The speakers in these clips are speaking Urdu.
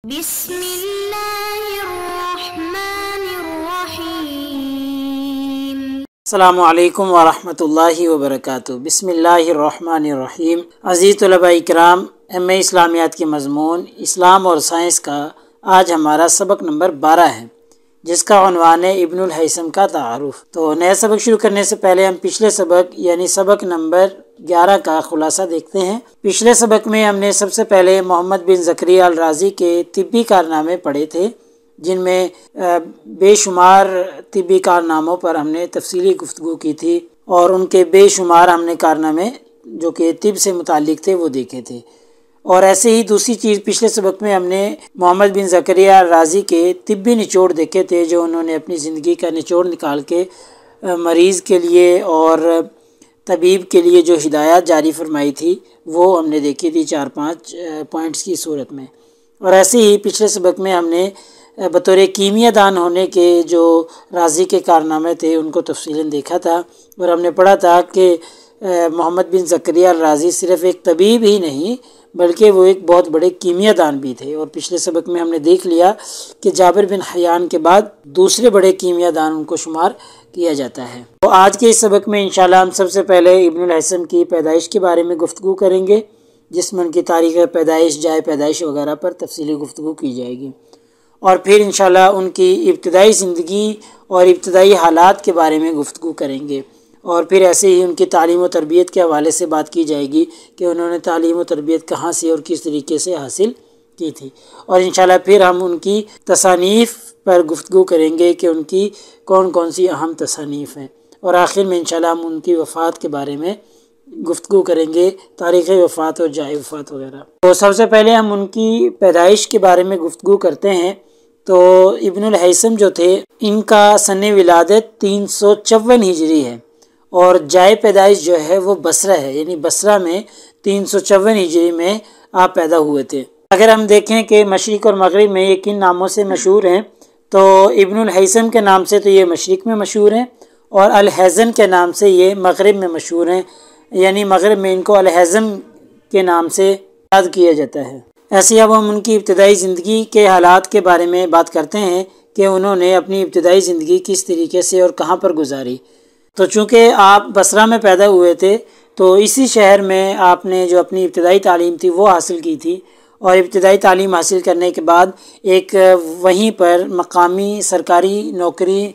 بسم اللہ الرحمن الرحیم۔ السلام علیکم ورحمۃ اللہ وبرکاتہ۔ بسم اللہ الرحمن الرحیم۔ عزیز طلباء اکرام، ایم اے اسلامیات کے مضمون اسلام اور سائنس کا آج ہمارا سبق نمبر 12 ہے، جس کا عنوان ہے ابن الہیثم کا تعارف۔ تو نیا سبق شروع کرنے سے پہلے ہم پچھلے سبق یعنی سبق نمبر 11 کا خلاصہ دیکھتے ہیں۔ پچھلے سبق میں ہم نے سب سے پہلے محمد بن زکریا الرازی کے طبی کارنامے پڑھے تھے، جن میں بے شمار طبی کارناموں پر ہم نے تفصیلی گفتگو کی تھی، اور ان کے بے شمار ہم نے کارنامے جو کہ طب سے متعلق تھے وہ دیکھے تھے۔ اور ایسے ہی دوسری چیز پچھلے سبق میں ہم نے محمد بن زکریا الرازی کے طبی نچوڑ دیکھے تھے، جو انہوں نے اپنی زندگی کا نچوڑ نکال کے مریض کے لیے اور طبیب کے لیے جو ہدایات جاری فرمائی تھی وہ ہم نے دیکھی تھی 4-5 پوائنٹس کی صورت میں۔ اور ایسے ہی پچھلے سبق میں ہم نے بطور کیمیا دان ہونے کے جو رازی کے کارنامے تھے ان کو تفصیلاً دیکھا تھا، اور ہم نے پڑھا تھا کہ محمد بن زکریا الرازی صرف ایک طبیب ہی نہیں بلکہ وہ ایک بہت بڑے کیمیا دان بھی تھے۔ اور پچھلے سبق میں ہم نے دیکھ لیا کہ جابر بن حیان کے بعد دوسرے بڑے کیمیا دان ان کو شمار کیا جاتا ہے۔ تو آج کے اس سبق میں انشاءاللہ ہم سب سے پہلے ابن الہیثم کی پیدائش کے بارے میں گفتگو کریں گے، جس میں ان کی تاریخ پیدائش، جائے پیدائش وغیرہ پر تفصیلی گفتگو کی جائے گی، اور پھر انشاءاللہ ان کی ابتدائی زندگی اور ابتدائی حالات کے بارے میں گفتگو کریں گے، اور پھر ایسے ہی ان کی تعلیم و تربیت کے حوالے سے بات کی جائے گی کہ انہوں نے تعلیم و تربیت کہاں سے اور کس طریقے سے حاصل کی تھی، اور انشاءاللہ پھر ہم ان کی تصانیف پر گفتگو کریں گے کہ ان کی کون کون سی اہم تصانیف ہیں، اور آخر میں انشاءاللہ ہم ان کی وفات کے بارے میں گفتگو کریں گے، تاریخ وفات اور جائے وفات وغیرہ۔ تو سب سے پہلے ہم ان کی پیدائش کے بارے میں گفتگو کرتے ہیں۔ تو ابن الہیثم جو تھے ان کا سن ولادت 354 ہجری ہے، اور جائے پیدائش جو ہے وہ بصرہ ہے، یعنی بصرہ میں 354 ہجری میں آپ پیدا ہوئے تھے۔ اگر ہم دیکھیں کہ مشرق اور مغرب میں یہ کن ناموں سے مشہور ہیں، تو ابن الہیثم کے نام سے تو یہ مشرق میں مشہور ہیں، اور الہیثم کے نام سے یہ مغرب میں مشہور ہیں، یعنی مغرب میں ان کو الہیثم کے نام سے یاد کیا جاتا ہے۔ ایسے اب ہم ان کی ابتدائی زندگی کے حالات کے بارے میں بات کرتے ہیں کہ انہوں نے اپنی ابتدائی زندگی کس طریقے سے اور کہاں پر گزاری۔ تو چونکہ آپ بصرہ میں پیدا ہوئے تھے تو اسی شہر میں آپ نے جو اپنی ابتدائی تعلیم تھی وہ حاصل کی تھی، اور ابتدائی تعلیم حاصل کرنے کے بعد ایک وہیں پر مقامی سرکاری نوکری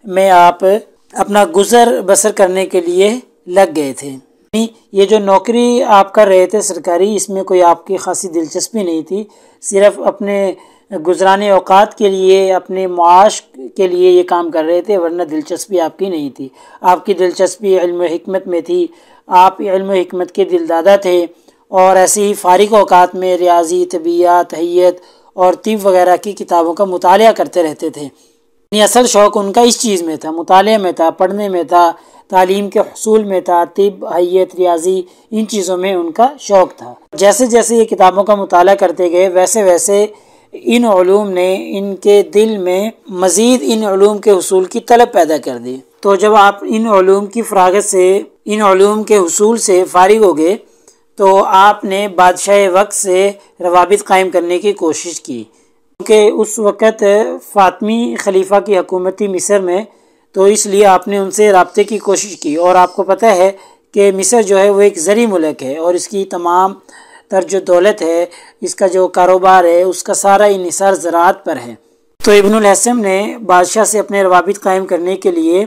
میں آپ اپنا گزر بسر کرنے کے لیے لگ گئے تھے۔ یہ جو نوکری آپ کر رہے تھے سرکاری، اس میں کوئی آپ کی خاصی دلچسپی نہیں تھی، صرف اپنے گزرانے اوقات کے لیے، اپنے معاش کے لیے یہ کام کر رہے تھے، ورنہ دلچسپی آپ کی نہیں تھی۔ آپ کی دلچسپی علم و حکمت میں تھی، آپ علم و حکمت کے دلدادہ تھے، اور ایسے ہی فارغ اوقات میں ریاضی، طبیعیات، حیت اور طب وغیرہ کی کتابوں کا مطالعہ کرتے رہتے تھے۔ یعنی اصل شوق ان کا اس چیز میں تھا، مطالعے میں تھا، پڑھنے میں تھا، تعلیم کے حصول میں تھا، طب، حیت، ریاضی، ان چیزوں میں ان کا شوق تھا۔ جیسے جیسے یہ کتابوں کا مطالعہ کرتے گئے ویسے ویسے ان علوم نے ان کے دل میں مزید ان علوم کے حصول کی طلب پیدا کر دی۔ تو جب آپ ان علوم کی فراغت سے، ان علوم کے حصول سے فارغ ہو گئے تو آپ نے بادشاہ وقت سے روابط قائم کرنے کی کوشش کی، کیونکہ اس وقت فاطمی خلیفہ کی حکومت تھی مصر میں، تو اس لیے آپ نے ان سے رابطے کی کوشش کی۔ اور آپ کو پتہ ہے کہ مصر جو ہے وہ ایک زرعی ملک ہے، اور اس کی تمام تر جو دولت ہے، اس کا جو کاروبار ہے، اس کا سارا انحصار زراعت پر ہے۔ تو ابن الہیثم نے بادشاہ سے اپنے روابط قائم کرنے کے لیے،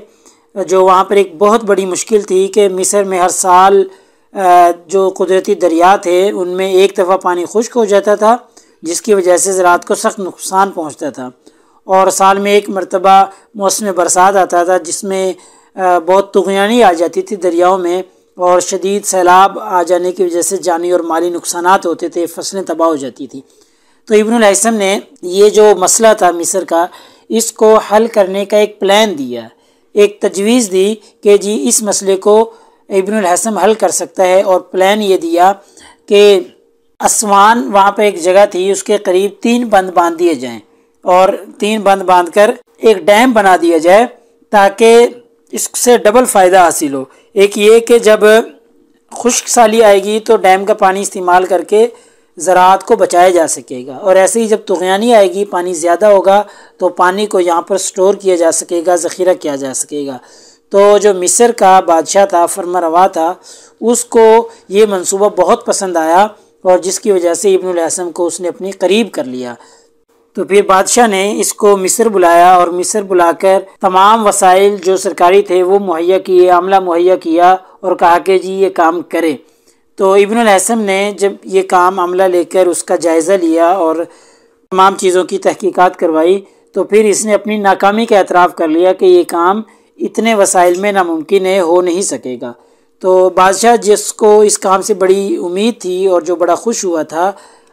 جو وہاں پر ایک بہت بڑی مشکل تھی کہ مصر میں ہر سال جو قدرتی دریا تھے ان میں ایک دفعہ پانی خشک ہو جاتا تھا، جس کی وجہ سے زراعت کو سخت نقصان پہنچتا تھا، اور سال میں ایک مرتبہ موسم برسات آتا تھا جس میں بہت طغیانی آ جاتی تھی دریاؤں میں، اور شدید سیلاب آ جانے کی وجہ سے جانی اور مالی نقصانات ہوتے تھے، فصلیں تباہ ہو جاتی تھی۔ تو ابن الہیثم نے یہ جو مسئلہ تھا مصر کا، اس کو حل کرنے کا ایک پلان دیا، ایک تجویز دی کہ جی اس مسئلے کو ابن الہیثم حل کر سکتا ہے، اور پلان یہ دیا کہ اسوان وہاں پہ ایک جگہ تھی، اس کے قریب 3 بند باندھ دیے جائیں، اور 3 بند باندھ کر ایک ڈیم بنا دیا جائے تاکہ اس سے ڈبل فائدہ حاصل ہو۔ ایک یہ کہ جب خشک سالی آئے گی تو ڈیم کا پانی استعمال کر کے زراعت کو بچایا جا سکے گا، اور ایسے ہی جب طغیانی آئے گی، پانی زیادہ ہوگا تو پانی کو یہاں پر سٹور کیا جا سکے گا، ذخیرہ کیا جا سکے گا۔ تو جو مصر کا بادشاہ تھا، فرما روا تھا، اس کو یہ منصوبہ بہت پسند آیا، اور جس کی وجہ سے ابن الہیثم کو اس نے اپنی قریب کر لیا۔ تو پھر بادشاہ نے اس کو مصر بلایا، اور مصر بلا کر تمام وسائل جو سرکاری تھے وہ مہیا کیے، عملہ مہیا کیا، اور کہا کہ جی یہ کام کرے۔ تو ابن الہیثم نے جب یہ کام عملہ لے کر اس کا جائزہ لیا اور تمام چیزوں کی تحقیقات کروائی، تو پھر اس نے اپنی ناکامی کا اعتراف کر لیا کہ یہ کام اتنے وسائل میں ناممکن ہے، ہو نہیں سکے گا۔ تو بادشاہ جس کو اس کام سے بڑی امید تھی اور جو بڑا خوش ہوا تھا،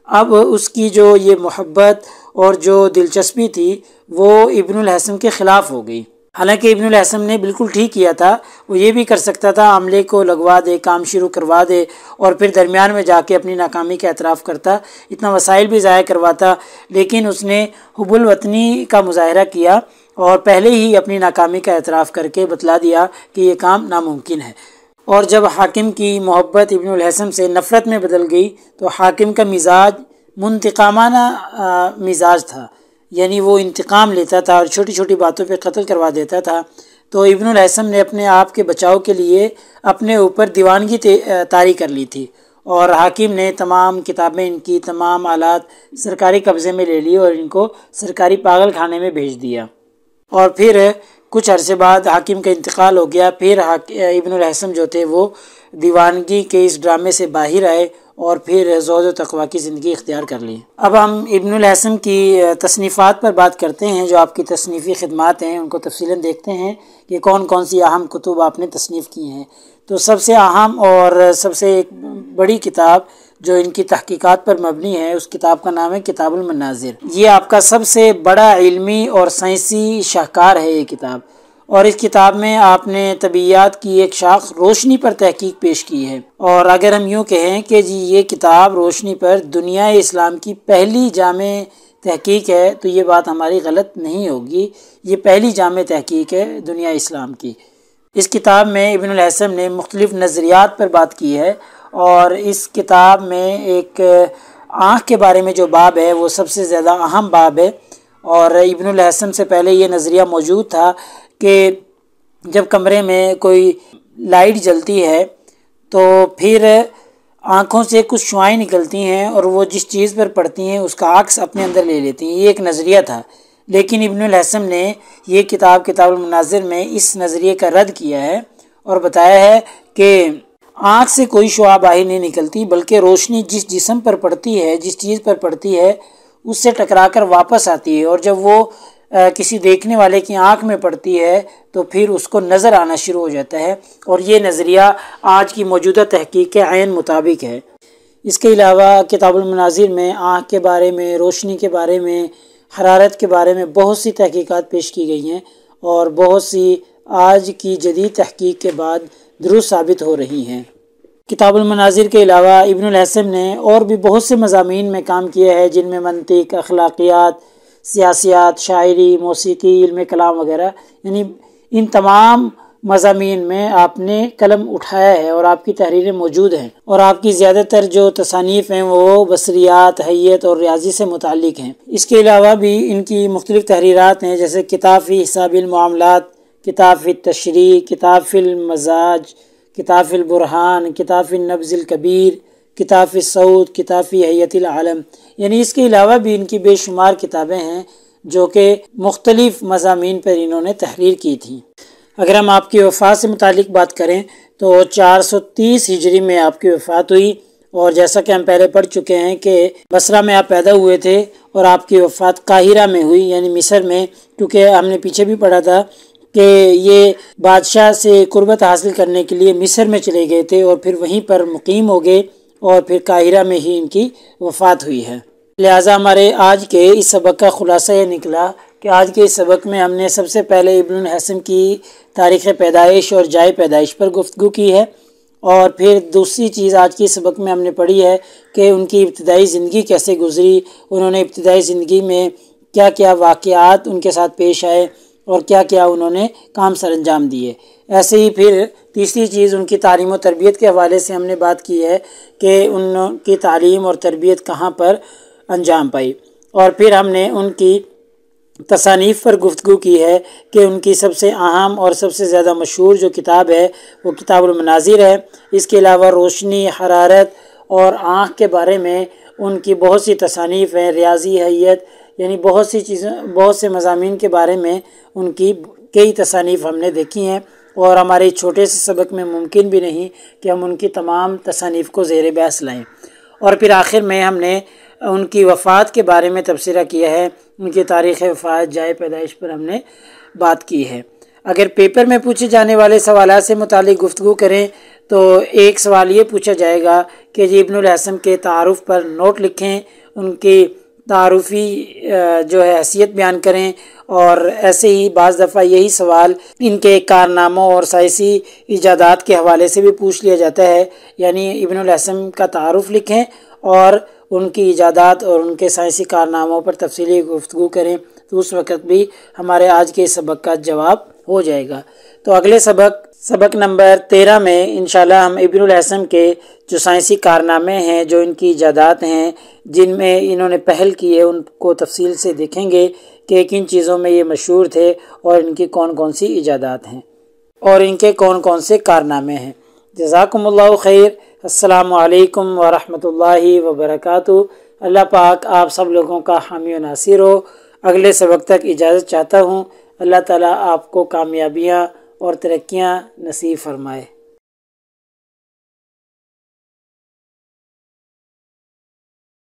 اب اس کی جو یہ محبت اور جو دلچسپی تھی وہ ابن الہیثم کے خلاف ہو گئی۔ حالانکہ ابن الہیثم نے بالکل ٹھیک کیا تھا، وہ یہ بھی کر سکتا تھا عملے کو لگوا دے، کام شروع کروا دے، اور پھر درمیان میں جا کے اپنی ناکامی کا اعتراف کرتا، اتنا وسائل بھی ضائع کرواتا، لیکن اس نے حب الوطنی کا مظاہرہ کیا اور پہلے ہی اپنی ناکامی کا اعتراف کر کے بتلا دیا کہ یہ کام ناممکن ہے۔ اور جب حاکم کی محبت ابن الہیثم سے نفرت میں بدل گئی تو حاکم کا مزاج منتقامانہ مزاج تھا، یعنی وہ انتقام لیتا تھا اور چھوٹی چھوٹی باتوں پہ قتل کروا دیتا تھا۔ تو ابن الہیثم نے اپنے آپ کے بچاؤ کے لیے اپنے اوپر دیوانگی طاری کر لی تھی، اور حاکم نے تمام کتابیں، ان کی تمام آلات سرکاری قبضے میں لے لی اور ان کو سرکاری پاگل خانے میں بھیج دیا۔ اور پھر کچھ عرصے بعد حاکم کا انتقال ہو گیا، پھر ابن الہیثم جو تھے وہ دیوانگی کے اس ڈرامے سے باہر آئے اور پھر زہد و تقویٰ کی زندگی اختیار کر لی۔ اب ہم ابن الہیثم کی تصنیفات پر بات کرتے ہیں، جو آپ کی تصنیفی خدمات ہیں ان کو تفصیلاً دیکھتے ہیں کہ کون کون سی اہم کتب آپ نے تصنیف کی ہیں۔ تو سب سے اہم اور سب سے ایک بڑی کتاب جو ان کی تحقیقات پر مبنی ہے، اس کتاب کا نام ہے کتاب المناظر۔ یہ آپ کا سب سے بڑا علمی اور سائنسی شاہکار ہے یہ کتاب، اور اس کتاب میں آپ نے طبیعیات کی ایک شاخ روشنی پر تحقیق پیش کی ہے۔ اور اگر ہم یوں کہیں کہ جی یہ کتاب روشنی پر دنیا اسلام کی پہلی جامع تحقیق ہے، تو یہ بات ہماری غلط نہیں ہوگی، یہ پہلی جامع تحقیق ہے دنیا اسلام کی۔ اس کتاب میں ابن الہیثم نے مختلف نظریات پر بات کی ہے، اور اس کتاب میں ایک آنکھ کے بارے میں جو باب ہے وہ سب سے زیادہ اہم باب ہے۔ اور ابن الہیثم سے پہلے یہ نظریہ موجود تھا کہ جب کمرے میں کوئی لائٹ جلتی ہے تو پھر آنکھوں سے کچھ شعاعیں نکلتی ہیں اور وہ جس چیز پر پڑتی ہیں اس کا عکس اپنے اندر لے لیتی ہیں، یہ ایک نظریہ تھا۔ لیکن ابن الہیثم نے یہ کتاب المناظر میں اس نظریے کا رد کیا ہے اور بتایا ہے کہ آنکھ سے کوئی شعاع باہر نہیں نکلتی، بلکہ روشنی جس جسم پر پڑتی ہے، جس چیز پر پڑتی ہے، اس سے ٹکرا کر واپس آتی ہے، اور جب وہ کسی دیکھنے والے کی آنکھ میں پڑتی ہے تو پھر اس کو نظر آنا شروع ہو جاتا ہے، اور یہ نظریہ آج کی موجودہ تحقیق کے عین مطابق ہے۔ اس کے علاوہ کتاب المناظر میں آنکھ کے بارے میں، روشنی کے بارے میں، حرارت کے بارے میں بہت سی تحقیقات پیش کی گئی ہیں، اور بہت سی آج کی جدید تحقیق کے بعد درست ثابت ہو رہی ہیں۔ کتاب المناظر کے علاوہ ابن الہیثم نے اور بھی بہت سے مضامین میں کام کیا ہے، جن میں منطق، اخلاقیات، سیاسیات، شاعری، موسیقی، علم کلام وغیرہ، یعنی ان تمام مضامین میں آپ نے قلم اٹھایا ہے اور آپ کی تحریریں موجود ہیں، اور آپ کی زیادہ تر جو تصانیف ہیں وہ بصریات، حیت اور ریاضی سے متعلق ہیں۔ اس کے علاوہ بھی ان کی مختلف تحریرات ہیں، جیسے کتاب فی حساب المعاملات، کتاب فی التشریع، کتاب فی المزاج، کتاب فی البرہان، کتاب فی النبض الکبیر، کتاب فی الصوت، کتاب فی حیت العالم، یعنی اس کے علاوہ بھی ان کی بے شمار کتابیں ہیں جو کہ مختلف مضامین پر انہوں نے تحریر کی تھیں۔ اگر ہم آپ کی وفات سے متعلق بات کریں تو 430 ہجری میں آپ کی وفات ہوئی، اور جیسا کہ ہم پہلے پڑھ چکے ہیں کہ بصرہ میں آپ پیدا ہوئے تھے اور آپ کی وفات قاہرہ میں ہوئی، یعنی مصر میں، کیونکہ ہم نے پیچھے بھی پڑھا تھا کہ یہ بادشاہ سے قربت حاصل کرنے کے لیے مصر میں چلے گئے تھے اور پھر وہیں پر مقیم ہو گئے، اور پھر قاہرہ میں ہی ان کی وفات ہوئی ہے۔ لہٰذا ہمارے آج کے اس سبق کا خلاصہ یہ نکلا کہ آج کے اس سبق میں ہم نے سب سے پہلے ابن الہیثم کی تاریخ پیدائش اور جائے پیدائش پر گفتگو کی ہے، اور پھر دوسری چیز آج کی سبق میں ہم نے پڑھی ہے کہ ان کی ابتدائی زندگی کیسے گزری، انہوں نے ابتدائی زندگی میں کیا کیا واقعات ان کے ساتھ پیش آئے اور کیا کیا انہوں نے کام سر انجام دیے۔ ایسے ہی پھر تیسری چیز ان کی تعلیم و تربیت کے حوالے سے ہم نے بات کی ہے کہ ان کی تعلیم اور تربیت کہاں پر انجام پائی، اور پھر ہم نے ان کی تصانیف پر گفتگو کی ہے کہ ان کی سب سے اہم اور سب سے زیادہ مشہور جو کتاب ہے وہ کتاب المناظر ہے۔ اس کے علاوہ روشنی، حرارت اور آنکھ کے بارے میں ان کی بہت سی تصانیف ہیں، ریاضی، حیت، یعنی بہت سی چیزیں، بہت سے مضامین کے بارے میں ان کی کئی تصانیف ہم نے دیکھی ہیں، اور ہمارے چھوٹے سے سبق میں ممکن بھی نہیں کہ ہم ان کی تمام تصانیف کو زیر بحث لائیں۔ اور پھر آخر میں ہم نے ان کی وفات کے بارے میں تبصرہ کیا ہے، ان کی تاریخ وفات، جائے پیدائش پر ہم نے بات کی ہے۔ اگر پیپر میں پوچھے جانے والے سوالات سے متعلق گفتگو کریں تو ایک سوال یہ پوچھا جائے گا کہ جی ابن الہیثم کے تعارف پر نوٹ لکھیں، ان کی تعارفی جو ہے حیثیت بیان کریں، اور ایسے ہی بعض دفعہ یہی سوال ان کے کارناموں اور سائنسی ایجادات کے حوالے سے بھی پوچھ لیا جاتا ہے، یعنی ابن الہیثم کا تعارف لکھیں اور ان کی ایجادات اور ان کے سائنسی کارناموں پر تفصیلی گفتگو کریں، تو اس وقت بھی ہمارے آج کے سبق کا جواب ہو جائے گا۔ تو اگلے سبق نمبر 13 میں انشاءاللہ ہم ابن الہیثم کے جو سائنسی کارنامے ہیں، جو ان کی ایجادات ہیں، جن میں انہوں نے پہل کی ہے، ان کو تفصیل سے دیکھیں گے کہ کن چیزوں میں یہ مشہور تھے اور ان کی کون کون سی ایجادات ہیں اور ان کے کون کون سے کارنامے ہیں۔ جزاکم اللہ خیر۔ السلام علیکم ورحمۃ اللہ وبرکاتہ۔ اللہ پاک آپ سب لوگوں کا حامی و ناصر ہو۔ اگلے سبق تک اجازت چاہتا ہوں۔ اللہ تعالیٰ آپ کو کامیابیاں اور ترقیاں نصیب فرمائے۔